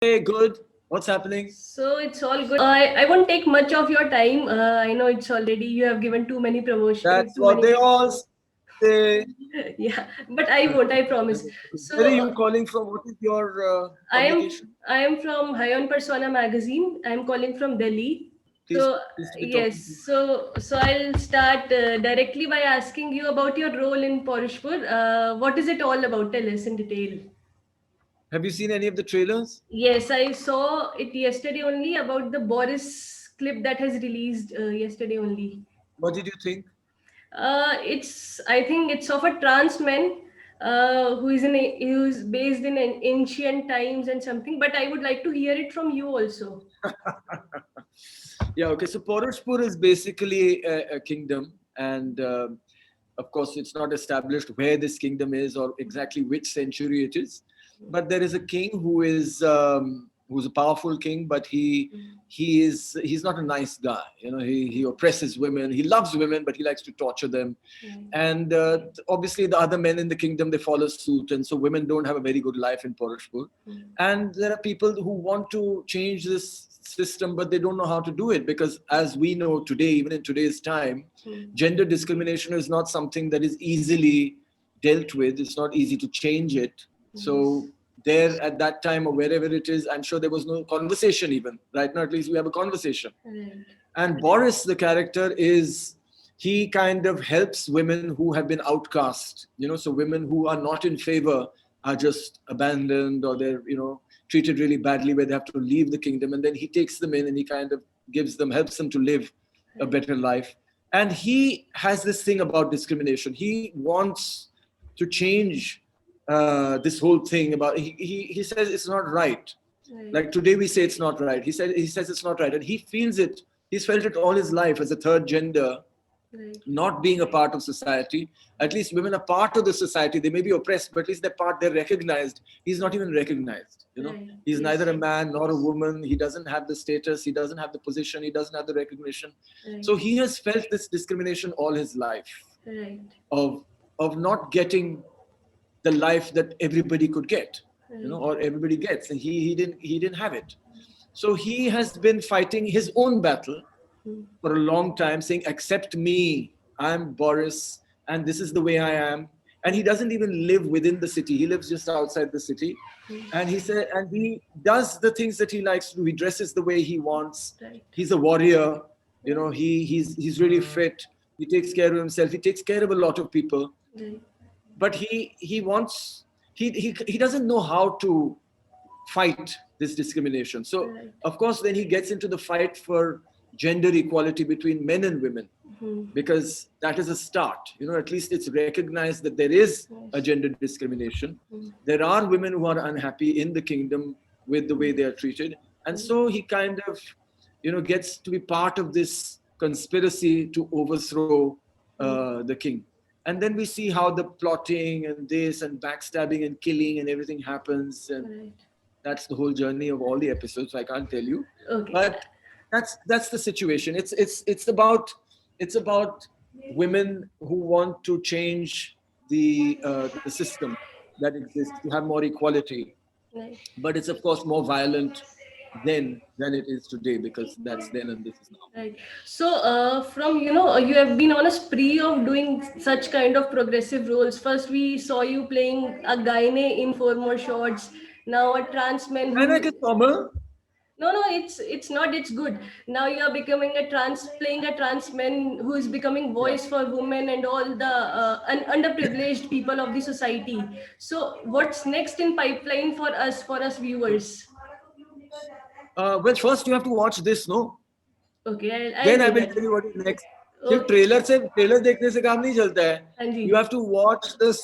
Hey, good. What's happening? So it's all good. I won't take much of your time. I know it's already you have given too many promotion, That's too what many. they all say. Yeah, but I won't. I promise. Where are So you calling from? What is your I am publication? I am from High on Persona magazine. I am calling from Delhi. Please, So please be yes, talking to me. so I'll start directly by asking you about your role in Paraushpur. What is it all about? Tell us in detail. Have you seen any of the trailers? Yes, I saw it yesterday only about the Boris clip that has released yesterday only. What did you think? I think it's of a trans man who's based in an ancient times and something. But I would like to hear it from you also. Yeah, okay. So Paraushpur is basically a kingdom, and of course, it's not established where this kingdom is or exactly which century it is. But there is a king who's a powerful king, but he's not a nice guy. You know, he oppresses women. He loves women, but he likes to torture them. Right. And obviously, the other men in the kingdom they follow suit, and so women don't have a very good life in Paraushpur. And there are people who want to change this system, but they don't know how to do it because, as we know today, even in today's time, gender discrimination is not something that is easily dealt with. It's not easy to change it. So Yes. there at that time or wherever it is, I'm sure there was no conversation even. Right now, at least we have a conversation. Right. And Boris, the character, is he kind of helps women who have been outcast. You know, so women who are not in favor are just abandoned or they're treated really badly, where they have to leave the kingdom. And then he takes them in and he kind of helps them to live a better life. And he has this thing about discrimination. He wants to change this whole thing about he says it's not right. Right. Like today we say it's not right. He says it's not right, and he feels it. He's felt it all his life as a third gender, Right. not being a part of society. At least women are part of the society. They may be oppressed, but at least they're part. They're recognized. He's not even recognized. Right. He's Yes. neither a man nor a woman. He doesn't have the status. He doesn't have the position. He doesn't have the recognition. Right. So he has felt this discrimination all his life Right. of not getting the life that everybody could get, Right. or everybody gets, and he didn't have it. So he has been fighting his own battle for a long time, saying, "Accept me. I'm Boris, and this is the way I am." And he doesn't even live within the city. He lives just outside the city, and he does the things that he likes to do. He dresses the way he wants. Right. He's a warrior. He's really fit. He takes care of himself. He takes care of a lot of people, Right. but he wants he doesn't know how to fight this discrimination. So Right. of course then he gets into the fight for gender equality between men and women, because that is a start. At least it's recognized that there is a gender discrimination. There are women who are unhappy in the kingdom with the way they are treated, and so he kind of gets to be part of this conspiracy to overthrow the king. And then we see how the plotting and this and backstabbing and killing and everything happens, and Right. that's the whole journey of all the episodes. I can't tell you, Okay. but that's the situation. It's about women who want to change the system that exists to have more equality, Right. but it's of course more violent then than it is today, because that's then and this is now. Right. So, from you have been on a spree of doing such kind of progressive roles. First, we saw you playing a gynae in four more shots. Now, a trans man And I who. guess Kamal, No, it's not. It's good. Now you are becoming playing a trans man who is becoming yeah. voice for women and all the underprivileged people of the society. So, what's next in pipeline for us viewers? Well, first you have to watch this, no? Okay, I'll Then I do will that. tell you what is next. सिर्फ Okay. Trailer देखने से काम नहीं चलता है. हाँ जी. You have to watch this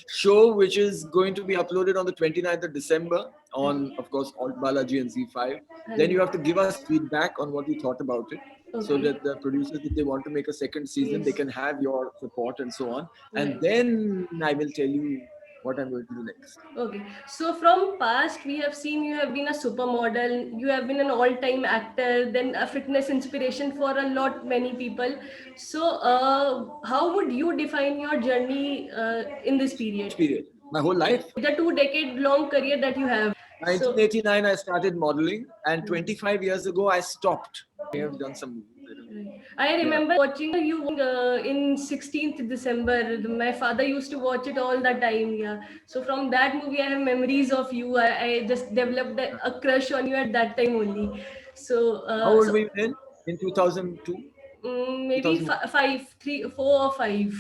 show, which is going to be uploaded on the 29th of December हाँ on, ji. of course, Alt Balaji and Z5. हाँ Then you ji. have to give us feedback on what you thought about it, so Okay. that the producers, if they want to make a second season, they Yes. can have your support and so on. And Right. then I will tell you what I'm going to do next. Okay. So from past, we have seen you have been a supermodel, you have been an all-time actor, then a fitness inspiration for a lot many people. So, how would you define your journey in this period? Which period? My whole life. The 2 decade long career that you have. So 1989, I started modeling, and 25 years ago, I stopped. I have done some. I remember watching you in 16th December. My father used to watch it all the time. Yeah. So from that movie, I have memories of you. I just developed a crush on you at that time only. So, How old were you then? In 2002? maybe 2000. five, three, 4 or 5.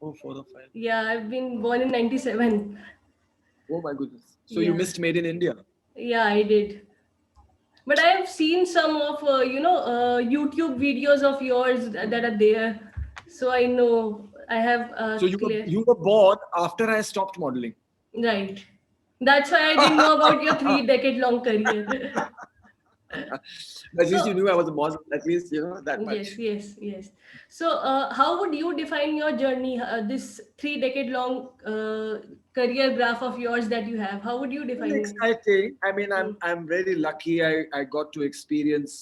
Oh, 4 or 5. Yeah, I've been born in 97. Oh my goodness. So you Yeah. missed Made in India. Yeah, I did. But I have seen some of YouTube videos of yours that are there, so I know I have So you were clear. you were born after I stopped modeling. Right. That's why I didn't know about your 3 decade long career. At least you So knew I was a model. At least you know that yes, much. yes, yes. So how would you define your journey? This 3 decade long career graph of yours that you have. How would you Well, define it? exciting. I mean, Hmm. I'm very lucky. I got to experience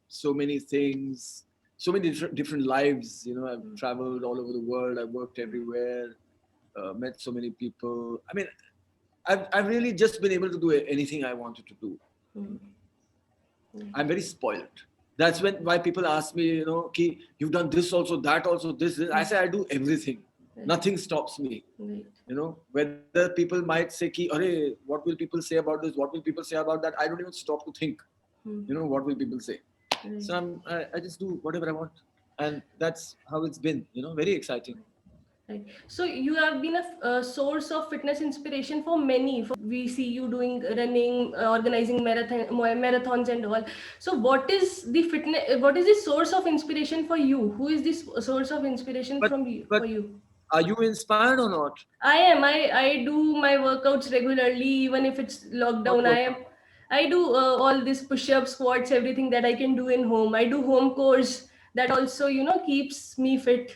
so many things, so many different lives. You know, I've traveled all over the world. I worked everywhere. Met so many people. I mean, I've really just been able to do anything I wanted to do. Hmm. I'm very spoiled. That's why people ask me, you know, Ki, you've done this also, that also, this. I say I do everything. Nothing stops me. Right. You know, whether people might say, Ki, Arey, what will people say about this? What will people say about that? I don't even stop to think. Hmm. You know, what will people say? Right. So I just do whatever I want, and that's how it's been. You know, very exciting. Right. So you have been a source of fitness inspiration for many. We see you doing running, organizing marathons and all. So what is the fitness? What is the source of inspiration for you? Who is this source of inspiration But from you but for you? are you inspired or not? I am. I do my workouts regularly, even if it's What lockdown. I am. workout? I do all this push-ups, squats, everything that I can do in home. I do home course that also keeps me fit.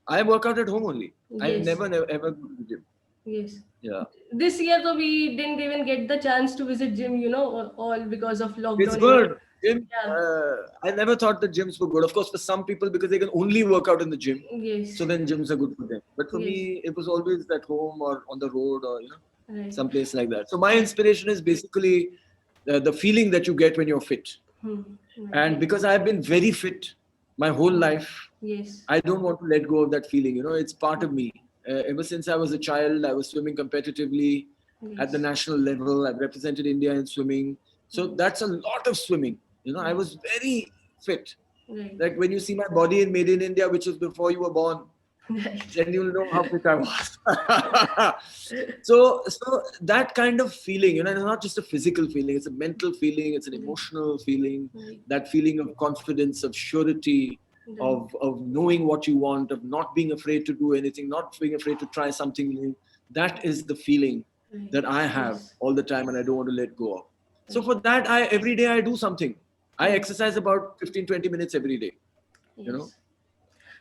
I work out at home only. I Yes. never ever go to the gym. Yes. Yeah. This year, though, we didn't even get the chance to visit gym, all because of It's lockdown and all. good. Gym. Yeah. I never thought the gyms were good. Of course, for some people, because they can only work out in the gym, Yes. so then gyms are good for them. But for Yes. me, it was always at home or on the road or Right. some place like that. So my inspiration is basically the feeling that you get when you're fit. Hmm. Right. And because I've been very fit my whole life, Yes. I don't want to let go of that feeling. You know, it's part of me. Ever since I was a child, I was swimming competitively at the Yes. national level. I've represented India in swimming. So that's a lot of swimming. You know, I was very fit. Right. Like when you see my body in Made in India, which was before you were born, Right. then you'll know how fit I was. So that kind of feeling, it's not just a physical feeling, it's a mental feeling, it's an emotional feeling, Right. that feeling of confidence, of surety, Right. of knowing what you want, of not being afraid to do anything, not being afraid to try something new. That is the feeling Right. that I have Yes. all the time and I don't want to let go of. So Right. for that, every day I do something. I Right. exercise about 15-20 minutes every day, you know, Yes.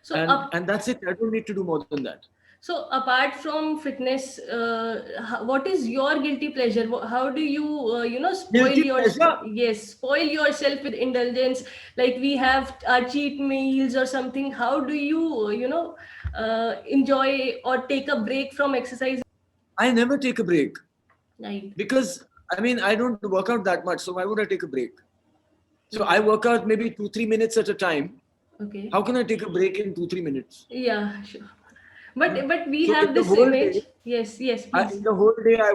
So and that's it. I don't need to do more than that. So apart from fitness, what is your guilty pleasure? How do you, spoil Guilty your pleasure. yes, spoil yourself with indulgence? Like we have our cheat meals or something. How do you, enjoy or take a break from exercise? I never take a break Right. because I mean I don't work out that much. So why would I take a break? So I Right. work out maybe 2-3 minutes at a time. Okay. How can I take a break in 2-3 minutes? Yeah. Sure. But we So in have the this whole day, image. Yes. Yes. Please. in the whole day I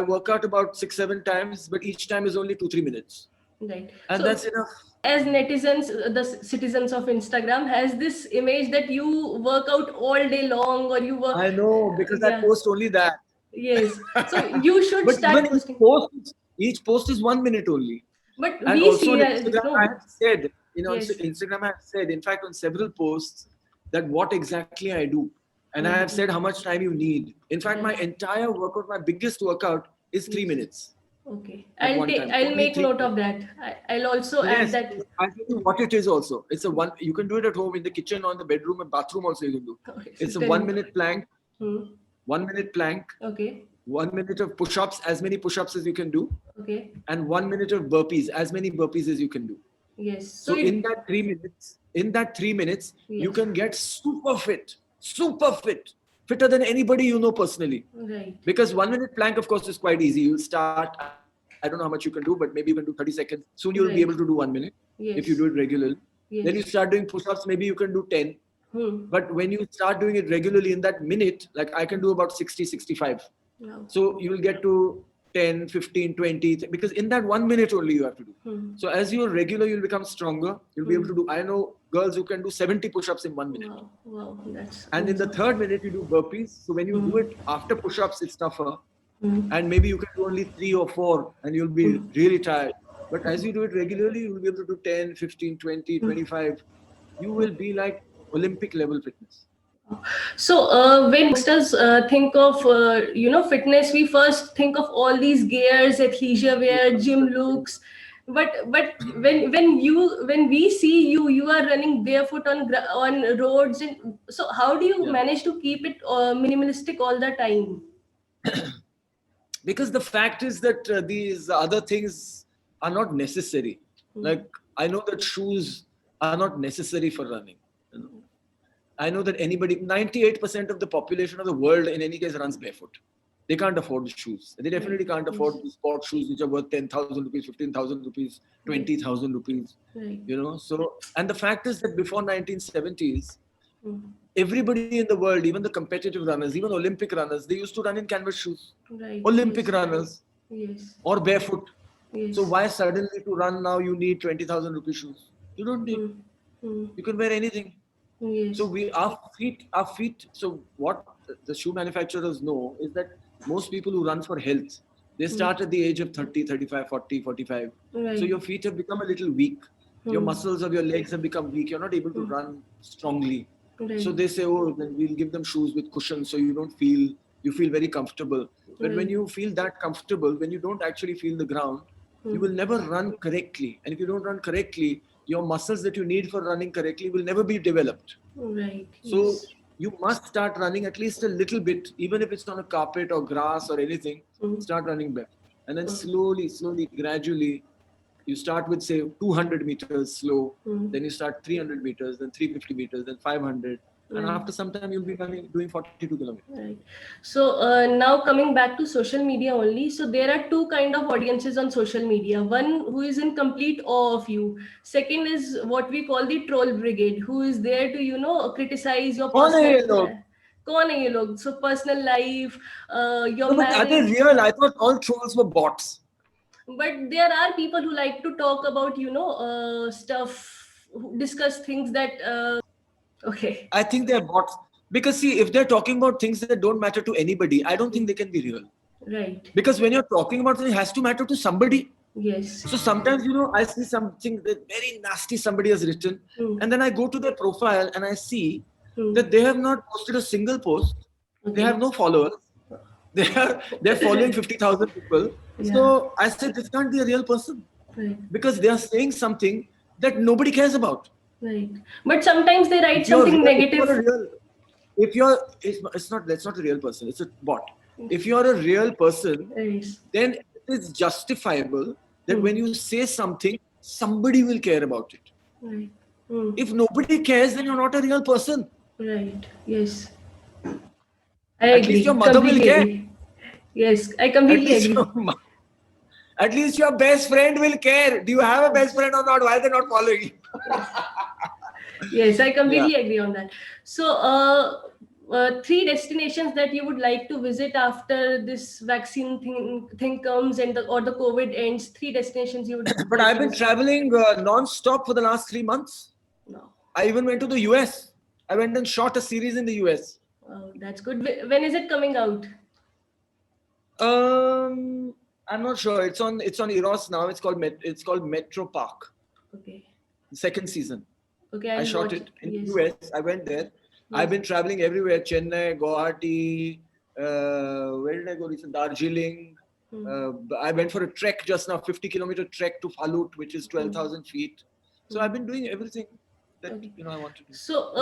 work out about 6-7 times, but each time is only 2-3 minutes, Right. and So that's enough. as netizens, the citizens of Instagram has this image that you work out all day long or you work. I know because I Yeah. post only that. Yes. So you should But start even posting. each post is 1 minute only. But And we also see on this, Instagram, I no. have said, on Yes. Instagram, I have said, in fact, on several posts, that what exactly I do. And I have Right. said how much time you need. In fact, my Right. entire workout, my biggest workout is 3 minutes Okay. at one time. I'll Only make three note of minutes. that. I'll also add Yes, that. I'll tell you what it is also. It's a one, you can do it at home, in the kitchen, or in the bedroom, and bathroom also you can do. Okay. So It's a tell one me. minute plank, Hmm. 1 minute plank, Okay. 1 minute of push ups, as many push ups as you can do, Okay. and 1 minute of burpees, as many burpees as you can do. Yes. So So it. in that 3 minutes, you Yes. can get super fit, super fit. fitter than anybody you know personally. Right. Because 1 minute plank, of course, is quite easy. You'll start, I don't know how much you can do, but maybe you can do 30 seconds. Soon you'll be able to do 1 minute if you do it regularly. Yes. Then you start doing push-ups, maybe you can do 10. Hmm. But when you start doing it regularly in that minute, like I can do about 60, 65. Wow. So you will get to 10, 15, 20, because in that 1 minute only you have to do. Hmm. So as you're regular, you'll become stronger. You'll be able to do, I know girls who can do 70 push-ups in 1 minute. Wow. Wow. That's And in the third minute, you do burpees. So when you do it after push-ups, it's tougher. And maybe you can do only 3 or 4 and you'll be really tired. But as you do it regularly, you will be able to do 10, 15, 20, 25. You will be like Olympic level fitness. So when youngsters think of fitness, we first think of all these gears, athleisure wear, gym looks. But when we see you are running barefoot on roads, and so how do you manage to keep it minimalistic all the time? Because the fact is that these other things are not necessary. Like I know that shoes are not necessary for running. You know? I know that 98% of the population of the world in any case runs barefoot. They can't afford the shoes. They definitely can't afford the sport shoes which are worth 10,000 rupees, 15,000 rupees, 20,000 rupees. Right. You know, so, and the fact is that before 1970s, everybody in the world, even the competitive runners, even Olympic runners, they used to run in canvas shoes. Right. Olympic runners Yes. or barefoot. Yes. So why suddenly to run now you need 20,000 rupee shoes? You don't need. You can wear anything. Yes. So our feet. So what the shoe manufacturers know is that most people who run for health, they start at the age of 30, 35, 40, 45. Right. So your feet have become a little weak. Your muscles of your legs have become weak. You're not able to run strongly. Right. So they say, oh, then we'll give them shoes with cushions so you feel very comfortable. But when you feel that comfortable, when you don't actually feel the ground, you will never run correctly. And if you don't run correctly, your muscles that you need for running correctly will never be developed. Right. So you must start running at least a little bit, even if it's on a carpet or grass or anything, start running back. And then slowly, gradually, you start with say 200 meters slow, then you start 300 meters, then 350 meters, then 500. And after some time, you'll be doing 42 kilometers. Right. So now coming back to social media only. So there are two kind of audiences on social media. One who is in complete awe of you. Second is what we call the troll brigade, who is there to criticize your personal. कौन है ये लोग? So personal life, your No, but are they marriage. real? I thought all trolls were bots. But there are people who like to talk about stuff, who discuss things that. Okay. I think they're bots. Because see, if they're talking about things that don't matter to anybody, I don't think they can be real. Right. Because when you're talking about something, it has to matter to somebody. Yes. So sometimes, I see something that very nasty somebody has written. And then I go to their profile and I see that they have not posted a single post. They have no followers. They're following 50,000 people. Yeah. So I said, this can't be a real person. Right. Because they are saying something that nobody cares about. Right. But sometimes they write something negative. That's not a real person. It's a bot. If you're a real person, then it is justifiable that when you say something, somebody will care about it. Right. If nobody cares, then you're not a real person. Right. Yes. I At agree. least your mother will care. Yes, I completely agree. At least your best friend will care. Do you have a best friend or not? Why are they not following you? Yes, I completely agree on that. So, 3 destinations that you would like to visit after this vaccine thing comes and or the COVID ends. 3 destinations you would. But I've been traveling non-stop for the last 3 months. No. I even went to the US. I went and shot a series in the US. Oh, that's good. When is it coming out? I'm not sure. It's on Eros now. It's called Metro Park. Okay. The 2nd season. Okay. I shot it in the US. I went there. Yes. I've been traveling everywhere. Chennai, Guwahati. Where did I go recently? Darjeeling. I went for a trek just now, 50-kilometer trek to Falut, which is 12,000 feet. So I've been doing everything that I want to do. So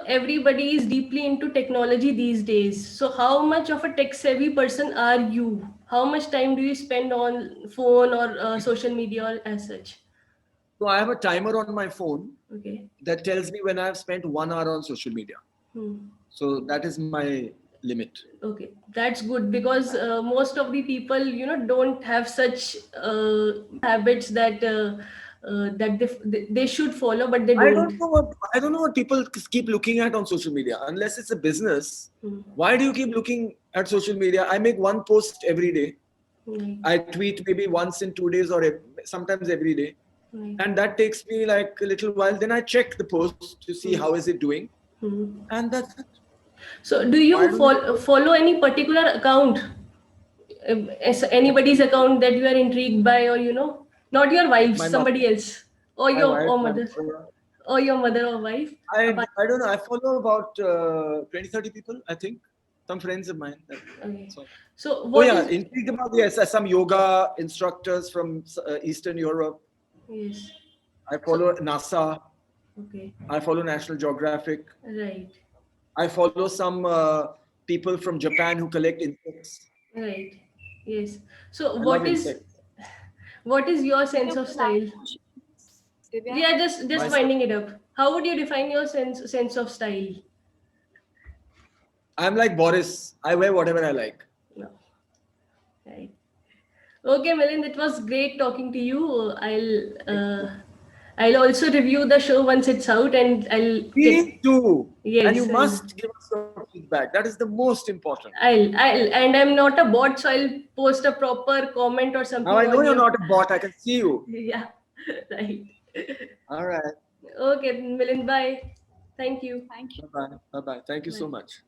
everybody is deeply into technology these days. So how much of a tech savvy person are you? How much time do you spend on phone or social media or as such? So I have a timer on my phone Okay. that tells me when I've spent 1 hour on social media. So that is my limit. Okay, that's good, because most of the people, don't have such habits that they should follow, but they don't. I don't know what people keep looking at on social media. Unless it's a business, why do you keep looking at social media? I make one post every day. Right. I tweet maybe once in 2 days or sometimes every day. Right. And that takes me like a little while. Then I check the post to see how is it doing. And that's it. So, do you follow any particular account? Anybody's account that you are intrigued by, or not your wife's, My somebody mother, else, or my your wife, or my mother, mother. or your mother or wife. I don't know. I follow about 20, 30 people, I think. Some friends of mine. Okay. So, So oh what yeah, is intrigued about some yoga instructors from Eastern Europe. yes. I follow NASA. Okay. I follow National Geographic. Right. I follow some people from Japan who collect insects. Right. Yes. So I love insects. what is your sense of style? Divya? Yeah, just Myself, winding it up. How would you define your sense of style? I'm like Boris. I wear whatever I like. No. Right. Okay, Milind, it was great talking to you. I'll also review the show once it's out, and I'll get Me too. And you yes. must give us your feedback. That is the most important. And I'm not a bot, so I'll post a proper comment or Now something I know on you're your. not a bot. I can see you. Yeah, right. All right. Okay, Milind, bye. Thank you. Thank you. Bye bye. Bye bye. Thank you so Bye. much.